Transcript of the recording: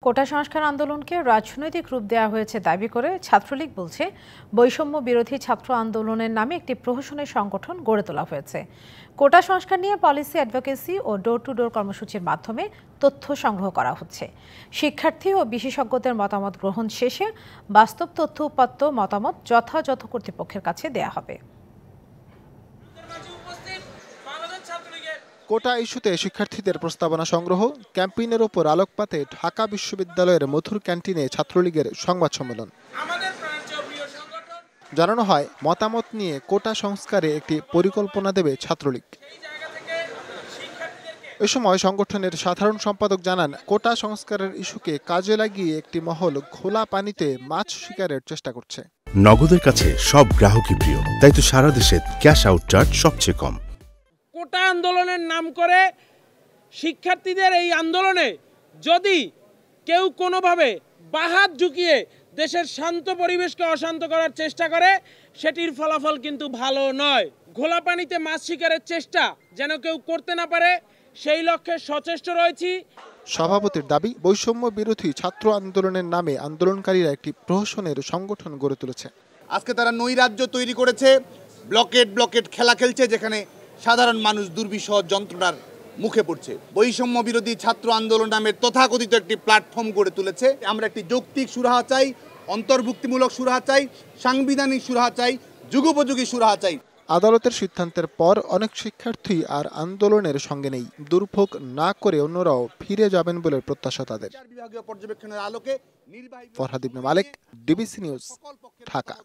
কোটা সংস্কার আন্দোলনকে রাজনৈতিক রূপ দেওয়া হয়েছে দাবি করে ছাত্রলীগ বলছে, বৈষম্য বিরোধী ছাত্র আন্দোলনের নামে একটি প্রহসনের সংগঠন গড়ে তোলা হয়েছে। কোটা সংস্কার নিয়ে পলিসি অ্যাডভোকেসি ও ডোর টু ডোর কর্মসূচির মাধ্যমে তথ্য সংগ্রহ করা হচ্ছে। শিক্ষার্থী ও বিশেষজ্ঞদের মতামত গ্রহণ শেষে বাস্তব তথ্য উপাত্ত মতামত যথাযথ কর্তৃপক্ষের কাছে দেয়া হবে। কোটা ইস্যুতে শিক্ষার্থীদের প্রস্তাবনা সংগ্রহ, ক্যাম্পেইনের ওপর আলোকপাতে ঢাকা বিশ্ববিদ্যালয়ের মধুর ক্যান্টিনে ছাত্রলীগের সংবাদ সম্মেলন। জানানো হয়, মতামত নিয়ে কোটা সংস্কারে একটি পরিকল্পনা দেবে ছাত্রলীগ। এ সময় সংগঠনের সাধারণ সম্পাদক জানান, কোটা সংস্কারের ইস্যুকে কাজে লাগিয়ে একটি মহল খোলা পানিতে মাছ শিকারের চেষ্টা করছে। নগদের কাছে সব গ্রাহকই প্রিয়, তাই তো সারা দেশে ক্যাশ আউট চার্জ সবচেয়ে কম। কোটা আন্দোলনের নাম করে শিক্ষার্থীদের এই আন্দোলনে যদি কেউ কোনোভাবে বাহাত ঝুঁকিয়ে দেশের শান্ত পরিবেশকে অশান্ত করার চেষ্টা করে, সেটির ফলাফল কিন্তু ভালো নয়। ঘোলা পানিতে মাছ শিকারের চেষ্টা যেন কেউ করতে না পারে, সেই লক্ষ্যে সচেষ্ট রয়েছি। সভাপতির দাবি, বৈষম্য বিরোধী ছাত্র আন্দোলনের নামে আন্দোলনকারীরা একটি প্রহসনের সংগঠন গড়ে তুলেছে। আজকে তারা নৈরাজ্য তৈরি করেছে, ব্লকেট খেলা খেলছে, যেখানে সাধারণ মানুষ দুর্বিষহ যন্ত্রণার মুখে পড়ছে। বৈষম্য বিরোধী ছাত্র আন্দোলন নামের তথাকথিত একটি প্ল্যাটফর্ম গড়ে তুলেছে। আমরা একটি যৌক্তিক সুরাহা চাই, অন্তর্ভুক্তিমূলক সুরাহা চাই, সাংবিধানিক সুরাহা চাই, যুগোপযোগী সুরাহা চাই। আদালতের সিদ্ধান্তের পর অনেক শিক্ষার্থী আর আন্দোলনের সঙ্গে নেই। দুর্ভোগ না করে অন্যরাও ফিরে যাবেন বলে প্রত্যাশা তাদের। বিভাগীয় পর্যবেক্ষণের আলোকে ফরহাদ ইবনে মালেক, ডিবিসি নিউজ, ঢাকা।